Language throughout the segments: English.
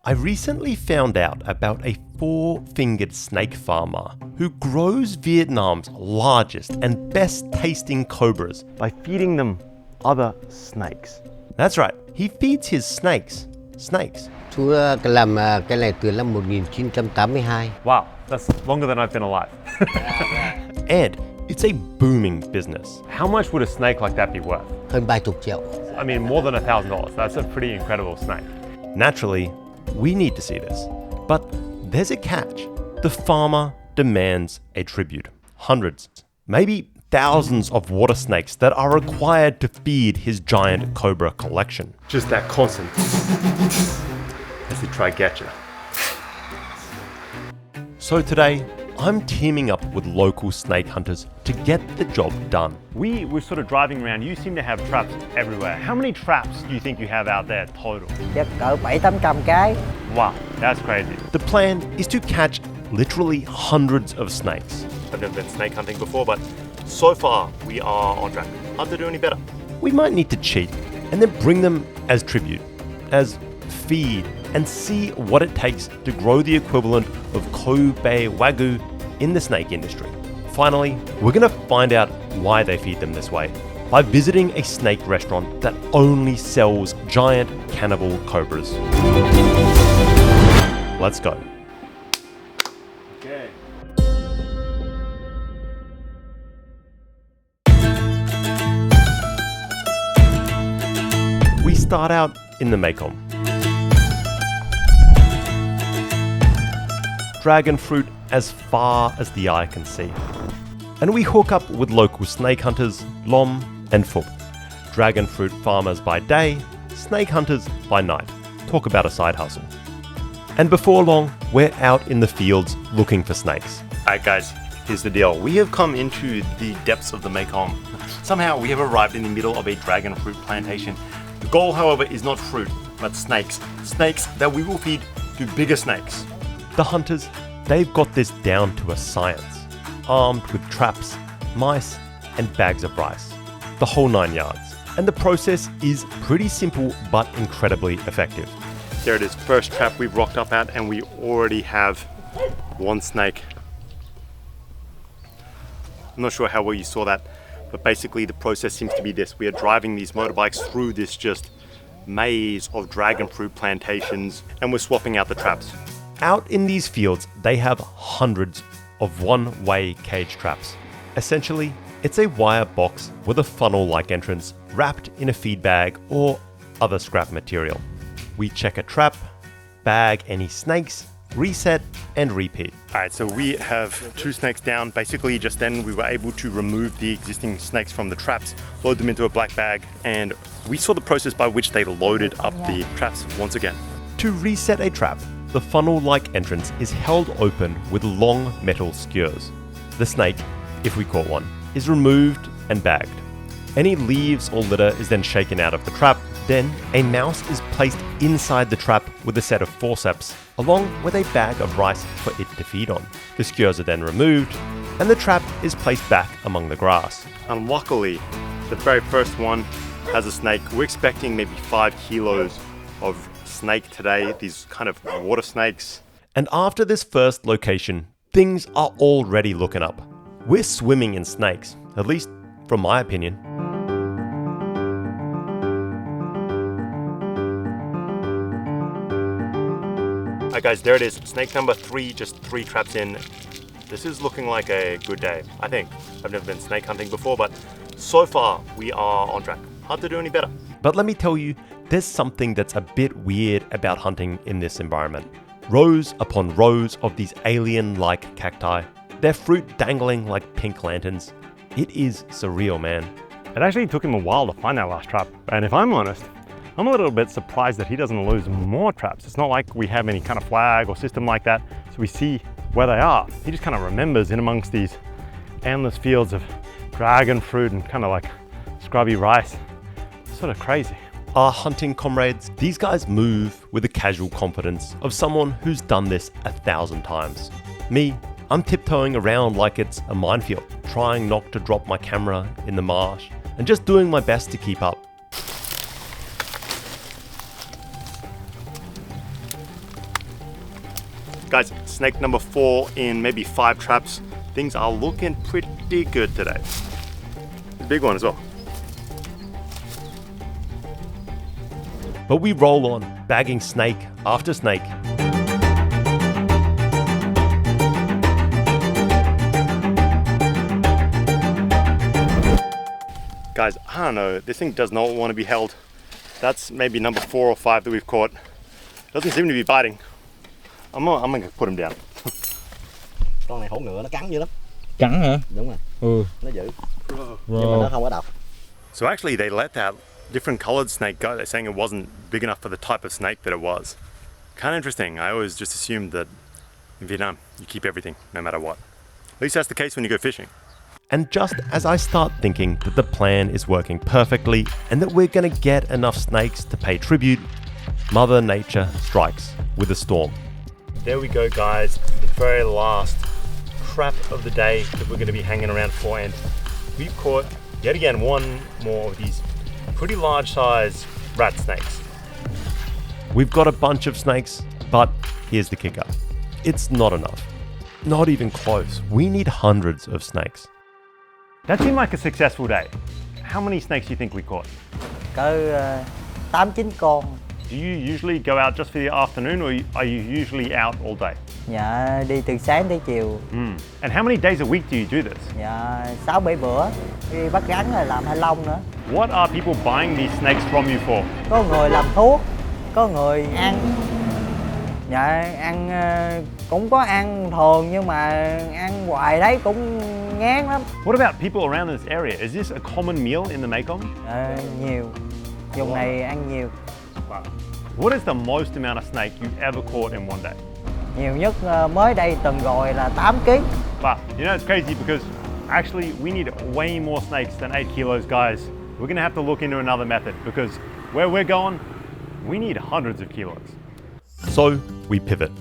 I recently found out about a 4-fingered snake farmer who grows Vietnam's largest and best tasting cobras by feeding them other snakes. That's right, he feeds his snakes. Chú làm cái này từ năm 1982. Wow, that's longer than I've been alive. And it's a booming business. How much would a snake like that be worth? Hơn 30 triệu. I mean, more than $1,000. That's a pretty incredible snake. Naturally, we need to see this. But there's a catch. The farmer demands a tribute. Hundreds, maybe thousands of water snakes that are required to feed his giant cobra collection. Just that constant as they try to get you. So today, I'm teaming up with local snake hunters to get the job done. We were sort of driving around. You seem to have traps everywhere. How many traps do you think you have out there total? Chắc cỡ 700-800 cái. Wow, that's crazy. The plan is to catch literally hundreds of snakes. I've never been snake hunting before, but so far we are on track. Hard to do any better. We might need to cheat and then bring them as tribute, as feed, and see what it takes to grow the equivalent of Kobe Wagyu in the snake industry. Finally, we're going to find out why they feed them this way by visiting a snake restaurant that only sells giant cannibal cobras. Let's go. Okay. We start out in the Mekong. Dragonfruit as far as the eye can see. And we hook up with local snake hunters, Lom and Phuc. Dragonfruit farmers by day, snake hunters by night. Talk about a side hustle. And before long, we're out in the fields looking for snakes. Alright guys, here's the deal. We have come into the depths of the Mekong. Somehow we have arrived in the middle of a dragonfruit plantation. The goal, however, is not fruit, but snakes. Snakes that we will feed to bigger snakes. The hunters, they've got this down to a science, armed with traps, mice, and bags of rice. The whole 9 yards. And the process is pretty simple, but incredibly effective. There it is, first trap we've rocked up at, and we already have one snake. I'm not sure how well you saw that, but basically the process seems to be this. We are driving these motorbikes through this just maze of dragonfruit plantations, and we're swapping out the traps. Out in these fields, they have hundreds of one-way cage traps. Essentially, it's a wire box with a funnel-like entrance wrapped in a feed bag or other scrap material. We check a trap, bag any snakes, reset, and repeat. Alright, so we have 2 snakes down. Basically, just then we were able to remove the existing snakes from the traps, load them into a black bag, and we saw the process by which they loaded up the traps once again. To reset a trap, the funnel-like entrance is held open with long metal skewers. The snake, if we caught one, is removed and bagged. Any leaves or litter is then shaken out of the trap. Then a mouse is placed inside the trap with a set of forceps, along with a bag of rice for it to feed on. The skewers are then removed, and the trap is placed back among the grass. And luckily, the very first one has a snake. We're expecting maybe 5 kilos of snake today, these kind of water snakes. And after this first location, things are already looking up. We're swimming in snakes, at least from my opinion. Alright guys, there it is. Snake number 3, just 3 traps in. This is looking like a good day, I think. I've never been snake hunting before, but so far we are on track. Hard to do any better. But let me tell you, there's something that's a bit weird about hunting in this environment. Rows upon rows of these alien-like cacti, their fruit dangling like pink lanterns. It is surreal, man. It actually took him a while to find that last trap, and if I'm honest, I'm a little bit surprised that he doesn't lose more traps. It's not like we have any kind of flag or system like that, so we see where they are. He just kind of remembers in amongst these endless fields of dragon fruit and kind of like scrubby rice. It's sort of crazy. Our hunting comrades, these guys move with the casual confidence of someone who's done this 1,000 times. Me, I'm tiptoeing around like it's a minefield, trying not to drop my camera in the marsh, and just doing my best to keep up. Guys, snake number 4 in maybe 5 traps. Things are looking pretty good today. Big one as well. But we roll on, bagging snake after snake. Guys, I don't know, this thing does not want to be held. That's maybe number 4 or 5 that we've caught. Doesn't seem to be biting. I'm gonna put him down. Con này hổ ngựa nó cắn dữ lắm. Cắn hả? Đúng rồi. Nó dữ. Nhưng mà nó không có độc. So actually they let that different colored snake go. They're saying it wasn't big enough for the type of snake that it was. Kind of interesting. I always just assumed that in Vietnam, you keep everything, no matter what. At least that's the case when you go fishing. And just as I start thinking that the plan is working perfectly and that we're gonna get enough snakes to pay tribute, Mother Nature strikes with a storm. There we go, guys, the very last trap of the day that we're gonna be hanging around for, and we've caught, yet again, one more of these pretty large size rat snakes. We've got a bunch of snakes, but here's the kicker. It's not enough. Not even close. We need hundreds of snakes. That seemed like a successful day. How many snakes do you think we caught? Cỡ 8-9 con. Do you usually go out just for the afternoon, or are you usually out all day? Dạ đi từ sáng tới chiều. And how many days a week do you do this? Dạ 6-7 bữa. Đi bắt rắn rồi làm thanh long nữa. What are people buying these snakes from you for? Có người làm thuốc, có người ăn. Dạ ăn cũng có ăn thường nhưng mà ăn hoài đấy cũng ngán lắm. What about people around this area? Is this a common meal in the Mekong? Nhiều. Vùng này ăn nhiều. Wow. What is the most amount of snake you've ever caught in one day? Nhiều nhất mới đây từng gọi là 8 kg. Wow, you know it's crazy because actually we need way more snakes than 8 kilos, guys. We're gonna have to look into another method because where we're going, we need hundreds of kilos. So we pivot.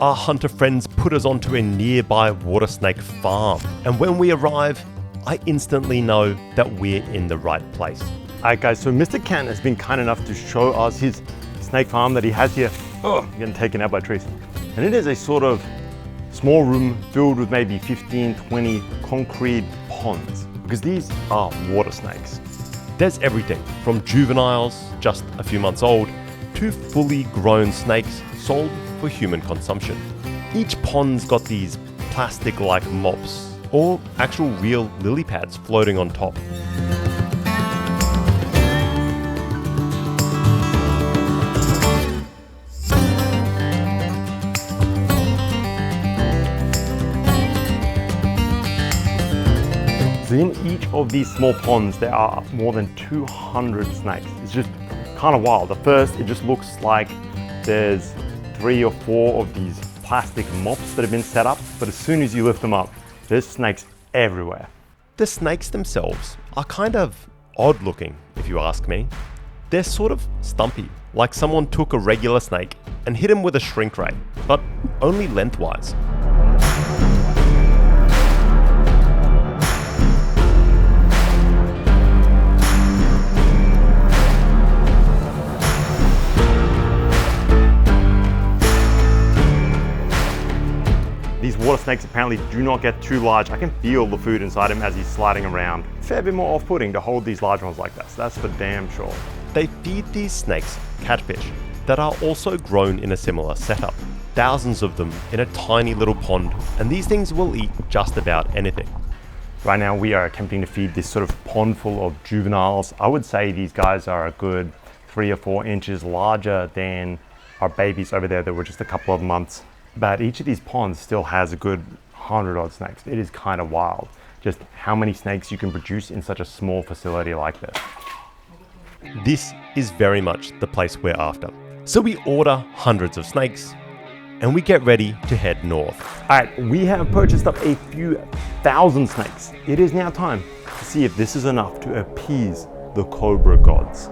Our hunter friends put us onto a nearby water snake farm, and when we arrive, I instantly know that we're in the right place. Alright guys, so Mr. Kent has been kind enough to show us his snake farm that he has here. Oh, getting taken out by trees. And it is a sort of small room filled with maybe 15, 20 concrete ponds, because these are water snakes. There's everything from juveniles, just a few months old, to fully grown snakes sold for human consumption. Each pond's got these plastic-like mops or actual real lily pads floating on top. So in each of these small ponds, there are more than 200 snakes. It's just kind of wild. At first, it just looks like there's 3 or 4 of these plastic mops that have been set up, but as soon as you lift them up, there's snakes everywhere. The snakes themselves are kind of odd looking, if you ask me. They're sort of stumpy, like someone took a regular snake and hit him with a shrink ray, but only lengthwise. These water snakes apparently do not get too large. I can feel the food inside him as he's sliding around. Fair bit more off-putting to hold these large ones like this, that's for damn sure. They feed these snakes catfish that are also grown in a similar setup. Thousands of them in a tiny little pond, and these things will eat just about anything. Right now we are attempting to feed this sort of pond full of juveniles. I would say these guys are a good 3 or 4 inches larger than our babies over there that were just a couple of months. But each of these ponds still has a good 100 odd snakes. It is kind of wild, just how many snakes you can produce in such a small facility like this. This is very much the place we're after. So we order hundreds of snakes and we get ready to head north. All right, we have purchased up a few thousand snakes. It is now time to see if this is enough to appease the cobra gods.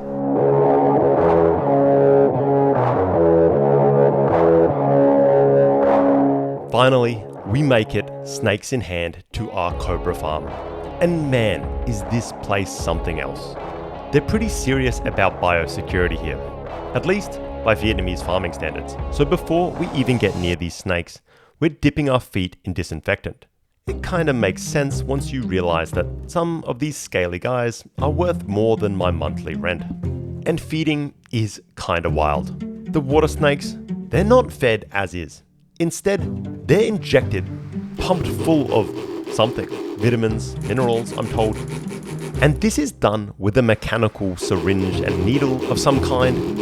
Finally, we make it, snakes in hand, to our cobra farm. And man, is this place something else. They're pretty serious about biosecurity here. At least, by Vietnamese farming standards. So before we even get near these snakes, we're dipping our feet in disinfectant. It kind of makes sense once you realize that some of these scaly guys are worth more than my monthly rent. And feeding is kind of wild. The water snakes, they're not fed as is. Instead, they're injected, pumped full of something, vitamins, minerals, I'm told. And this is done with a mechanical syringe and needle of some kind.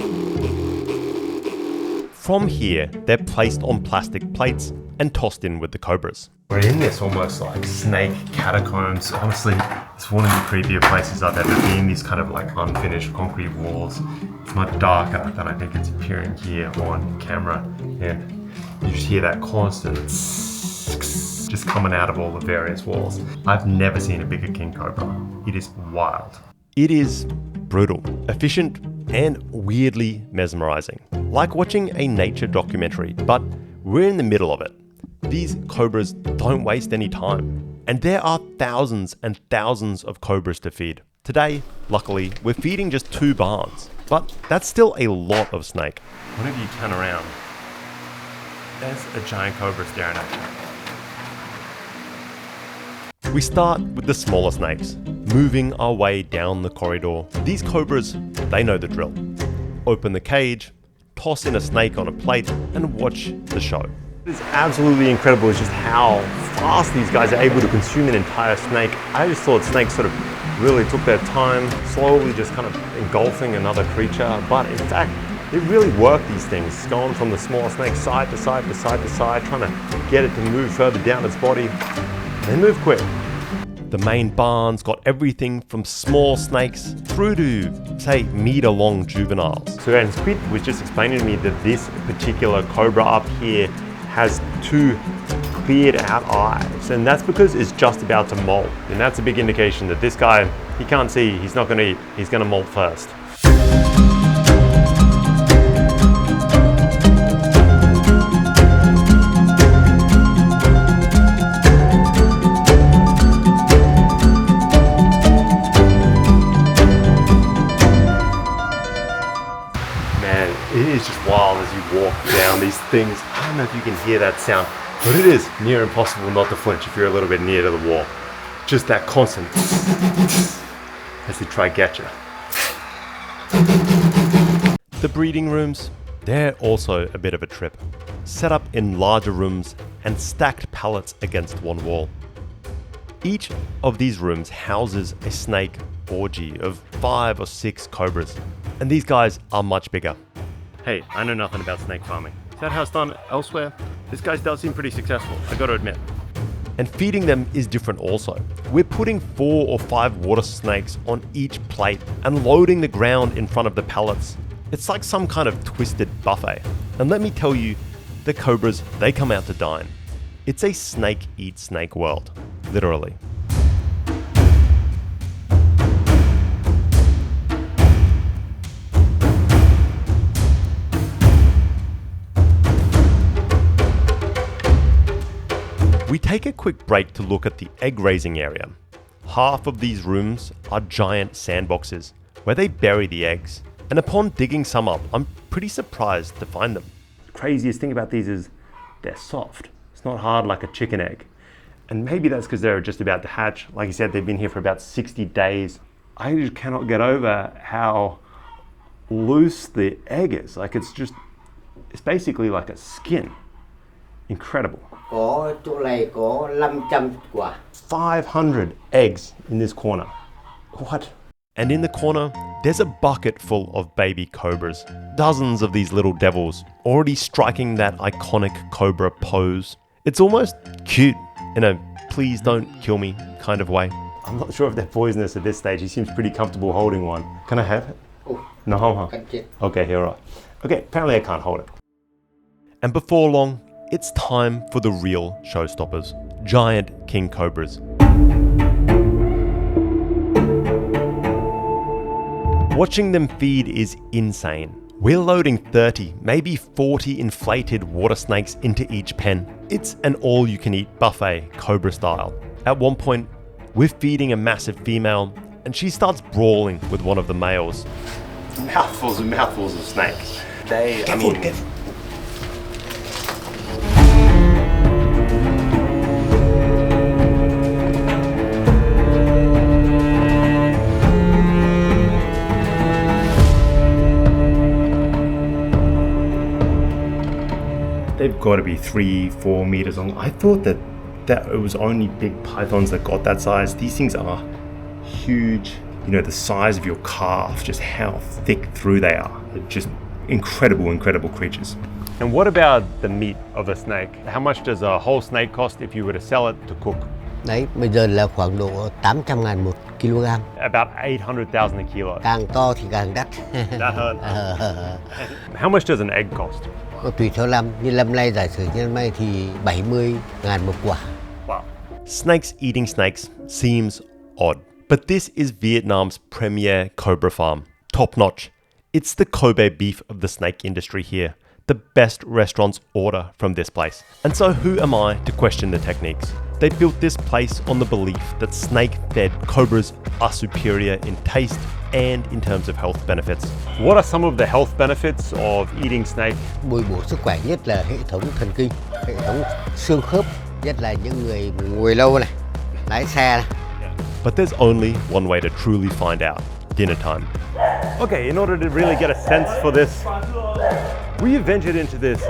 From here, they're placed on plastic plates and tossed in with the cobras. We're in this almost like snake catacombs. Honestly, it's one of the creepier places I've ever been. These kind of like unfinished concrete walls. It's much darker than I think it's appearing here on camera. And you just hear that constant just coming out of all the various walls. I've never seen a bigger king cobra. It is wild. It is brutal, efficient, and weirdly mesmerizing. Like watching a nature documentary, but we're in the middle of it. These cobras don't waste any time. And there are thousands and thousands of cobras to feed. Today, luckily, we're feeding just 2 barns, but that's still a lot of snake. Whenever you turn around, there's a giant cobra staring at you. We start with the smaller snakes, moving our way down the corridor. These cobras, they know the drill. Open the cage, toss in a snake on a plate, and watch the show. It's absolutely incredible just how fast these guys are able to consume an entire snake. I just thought snakes sort of really took their time, slowly just kind of engulfing another creature. But in fact, they really work these things, going from the small snake side to side to side to side, trying to get it to move further down its body. They move quick. The main barn's got everything from small snakes through to, say, meter-long juveniles. So Squid was just explaining to me that this particular cobra up here has 2 cleared out eyes, and that's because it's just about to molt. And that's a big indication that this guy, he can't see, he's not gonna eat, he's gonna molt first. It is just wild as you walk down these things. I don't know if you can hear that sound, but it is near impossible not to flinch if you're a little bit near to the wall. Just that constant as they try to get you. The breeding rooms, they're also a bit of a trip. Set up in larger rooms and stacked pallets against one wall. Each of these rooms houses a snake orgy of 5 or 6 cobras, and these guys are much bigger. Hey, I know nothing about snake farming. Is that how it's done elsewhere? This guy does seem pretty successful, I gotta admit. And feeding them is different also. We're putting 4 or 5 water snakes on each plate and loading the ground in front of the pallets. It's like some kind of twisted buffet. And let me tell you, the cobras, they come out to dine. It's a snake eat snake world, literally. We take a quick break to look at the egg raising area. Half of these rooms are giant sandboxes where they bury the eggs. And upon digging some up, I'm pretty surprised to find them. The craziest thing about these is they're soft. It's not hard like a chicken egg. And maybe that's because they're just about to hatch. Like you said, they've been here for about 60 days. I just cannot get over how loose the egg is. Like it's basically like a skin. Incredible. Có chỗ này có 500 quả. 500 eggs in this corner. What? And in the corner, there's a bucket full of baby cobras. Dozens of these little devils, already striking that iconic cobra pose. It's almost cute in a please don't kill me kind of way. I'm not sure if they're poisonous at this stage. He seems pretty comfortable holding one. Can I have it? Oh, No, huh? Okay, here, right. Okay, apparently I can't hold it. And before long, it's time for the real showstoppers. Giant king cobras. Watching them feed is insane. We're loading 30, maybe 40 inflated water snakes into each pen. It's an all-you-can-eat buffet, cobra style. At one point, we're feeding a massive female, and she starts brawling with one of the males. Mouthfuls and mouthfuls of snakes. They've got to be 3-4 meters long. I thought that it was only big pythons that got that size. These things are huge. You know, the size of your calf, just how thick through they are. They're just incredible creatures. And what about the meat of a snake? How much does a whole snake cost if you were to sell it to cook? Đấy, bây giờ là khoảng độ 800.000 một kg. About 800,000 a kilo. Càng to thì càng đắt. That hurt. How much does an egg cost? Có tùy theo năm, như năm nay giả sử như năm nay thì 70.000 một quả. Wow. Snakes eating snakes seems odd, but this is Vietnam's premier cobra farm. Top notch. It's the Kobe beef of the snake industry here. The best restaurants order from this place. And so who am I to question the techniques? They built this place on the belief that snake-fed cobras are superior in taste and in terms of health benefits. What are some of the health benefits of eating snake? Bồi bổ sức khỏe nhất là hệ thống thần kinh, hệ thống xương khớp, nhất là những người ngồi lâu này, lái xe này. But there's only one way to truly find out: dinner time. Okay, in order to really get a sense for this, we have ventured into this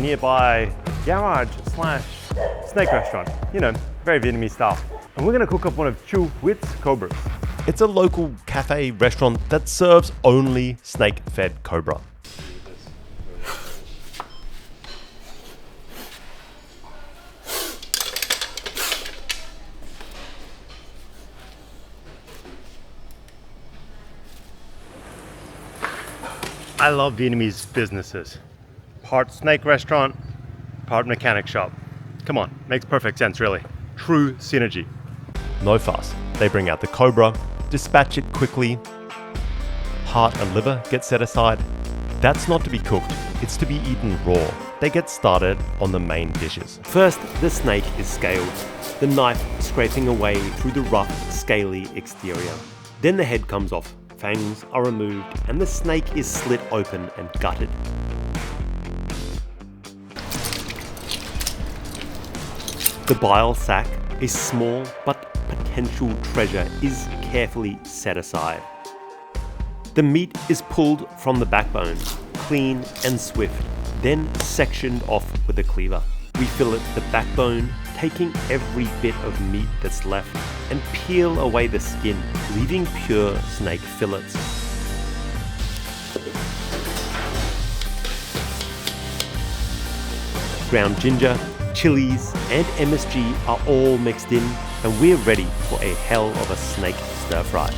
nearby garage/snake restaurant. You know, very Vietnamese style. And we're gonna cook up one of Chu Huit's cobras. It's a local cafe restaurant that serves only snake-fed cobra. I love Vietnamese businesses. Part snake restaurant, part mechanic shop. Come on, makes perfect sense really. True synergy. No fuss. They bring out the cobra, dispatch it quickly. Heart and liver get set aside. That's not to be cooked, it's to be eaten raw. They get started on the main dishes. First, the snake is scaled, the knife scraping away through the rough, scaly exterior. Then the head comes off, fangs are removed, and the snake is slit open and gutted. The bile sac, a small but potential treasure, is carefully set aside. The meat is pulled from the backbone, clean and swift, then sectioned off with a cleaver. We fillet the backbone, taking every bit of meat that's left, and peel away the skin, leaving pure snake fillets. Ground ginger, chilies, and MSG are all mixed in, and we're ready for a hell of a snake stir fry.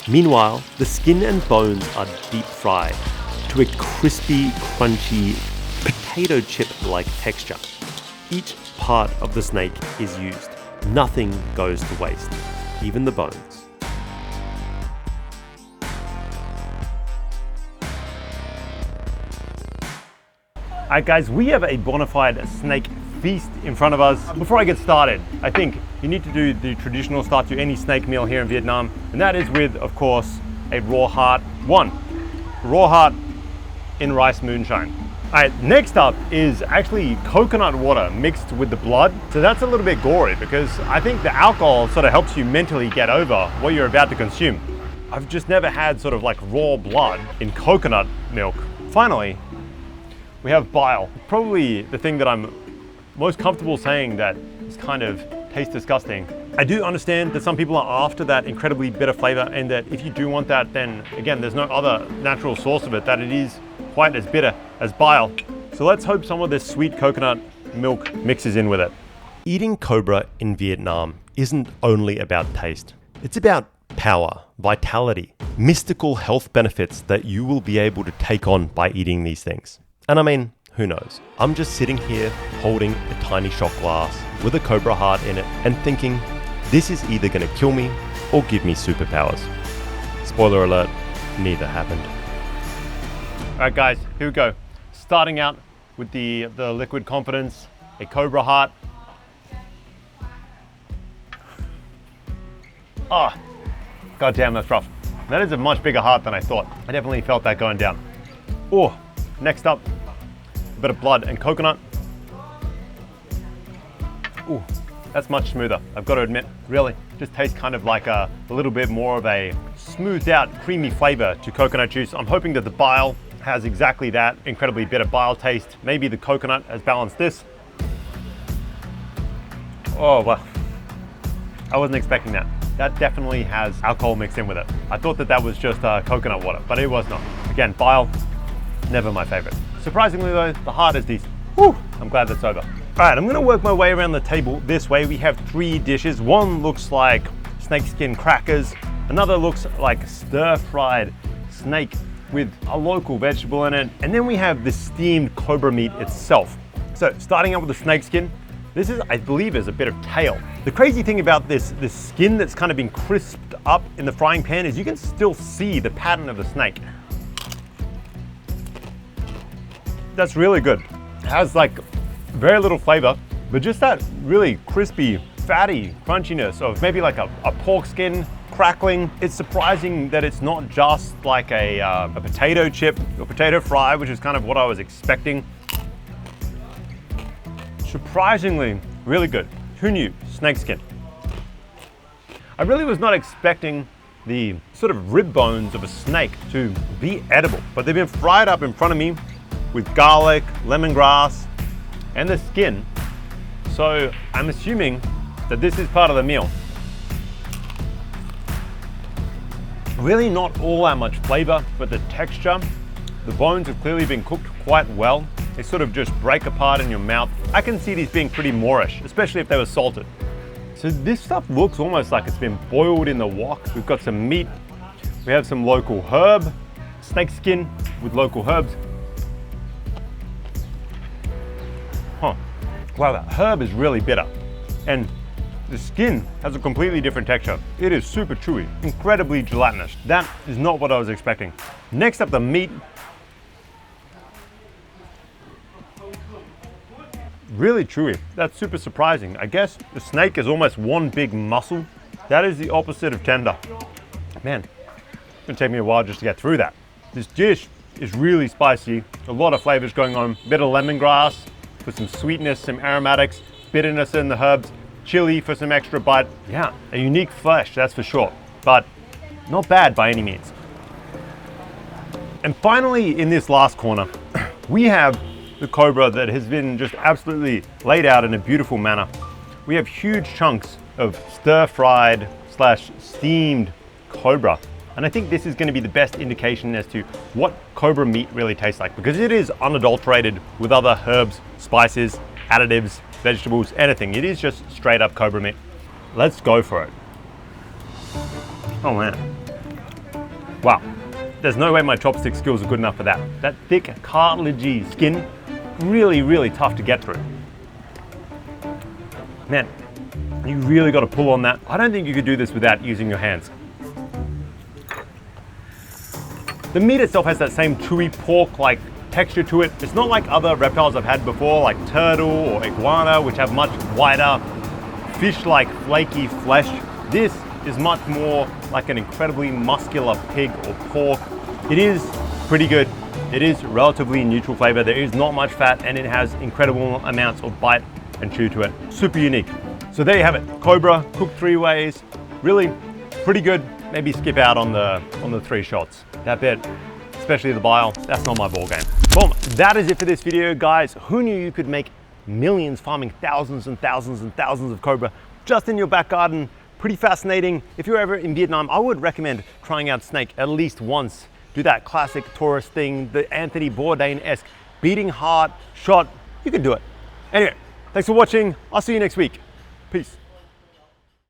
Meanwhile, the skin and bones are deep fried to a crispy, crunchy, potato chip-like texture. Each part of the snake is used. Nothing goes to waste, even the bones. Alright guys, we have a bona fide snake feast in front of us. Before I get started, I think you need to do the traditional start to any snake meal here in Vietnam, and that is with, of course, a raw heart. Raw heart in rice moonshine. Alright, next up is actually coconut water mixed with the blood. So that's a little bit gory because I think the alcohol sort of helps you mentally get over what you're about to consume. I've just never had sort of like raw blood in coconut milk. Finally, we have bile. Probably the thing that I'm most comfortable saying that is kind of tastes disgusting. I do understand that some people are after that incredibly bitter flavor, and that if you do want that, then again, there's no other natural source of it that it is quite as bitter as bile. So let's hope some of this sweet coconut milk mixes in with it. Eating cobra in Vietnam isn't only about taste. It's about power, vitality, mystical health benefits that you will be able to take on by eating these things. And I mean, who knows? I'm just sitting here holding a tiny shot glass with a cobra heart in it and thinking, this is either going to kill me or give me superpowers. Spoiler alert, neither happened. Alright guys, here we go. Starting out with the liquid confidence, a cobra heart. Ah, goddamn, that's rough. That is a much bigger heart than I thought. I definitely felt that going down. Oh, next up, a bit of blood and coconut. Ooh, that's much smoother, I've got to admit. Really, just tastes kind of like a little bit more of a smoothed out, creamy flavor to coconut juice. I'm hoping that the bile has exactly that incredibly bitter bile taste. Maybe the coconut has balanced this. Oh, wow. I wasn't expecting that. That definitely has alcohol mixed in with it. I thought that that was just coconut water, but it was not. Again, bile, never my favorite. Surprisingly though, the heart is decent. Whew, I'm glad that's over. All right, I'm gonna work my way around the table this way. We have 3 dishes. One looks like snakeskin crackers. Another looks like stir-fried snake with a local vegetable in it. And then we have the steamed cobra meat itself. So starting out with the snakeskin, this is, I believe, is a bit of tail. The crazy thing about this skin that's kind of been crisped up in the frying pan is you can still see the pattern of the snake. That's really good. It has like very little flavor, but just that really crispy, fatty crunchiness of maybe like a pork skin crackling. It's surprising that it's not just like a potato chip or potato fry, which is kind of what I was expecting. Surprisingly, really good. Who knew? Snakeskin. I really was not expecting the sort of rib bones of a snake to be edible, but they've been fried up in front of me with garlic, lemongrass, and the skin. So I'm assuming that this is part of the meal. Really not all that much flavor, but the texture, the bones have clearly been cooked quite well. They sort of just break apart in your mouth. I can see these being pretty Moorish, especially if they were salted. So this stuff looks almost like it's been boiled in the wok. We've got some meat. We have some local herb, snake skin with local herbs. Huh. Wow, that herb is really bitter. And the skin has a completely different texture. It is super chewy, incredibly gelatinous. That is not what I was expecting. Next up, the meat. Really chewy. That's super surprising. I guess the snake is almost one big muscle. That is the opposite of tender. Man, it's gonna take me a while just to get through that. This dish is really spicy. A lot of flavors going on. Bit of lemongrass for some sweetness, some aromatics, bitterness in the herbs, chili for some extra bite. Yeah, a unique flesh, that's for sure, but not bad by any means. And finally, in this last corner, we have the cobra that has been just absolutely laid out in a beautiful manner. We have huge chunks of stir-fried / steamed cobra. And I think this is going to be the best indication as to what cobra meat really tastes like, because it is unadulterated with other herbs, spices, additives, vegetables, anything. It is just straight up cobra meat. Let's go for it. Oh man. Wow. There's no way my chopstick skills are good enough for that. That thick, cartilagey skin, really, really tough to get through. Man, you really got to pull on that. I don't think you could do this without using your hands. The meat itself has that same chewy pork-like texture to it. It's not like other reptiles I've had before, like turtle or iguana, which have much whiter, fish-like flaky flesh. This is much more like an incredibly muscular pig or pork. It is pretty good. It is relatively neutral flavor. There is not much fat, and it has incredible amounts of bite and chew to it. Super unique. So there you have it. Cobra, cooked 3 ways. Really pretty good. Maybe skip out on the 3 shots. That bit, especially the bile, that's not my ball game. Boom, that is it for this video, guys. Who knew you could make millions farming thousands and thousands and thousands of cobra just in your back garden? Pretty fascinating. If you're ever in Vietnam, I would recommend trying out snake at least once. Do that classic tourist thing, the Anthony Bourdain-esque beating heart shot. You can do it. Anyway, thanks for watching. I'll see you next week. Peace.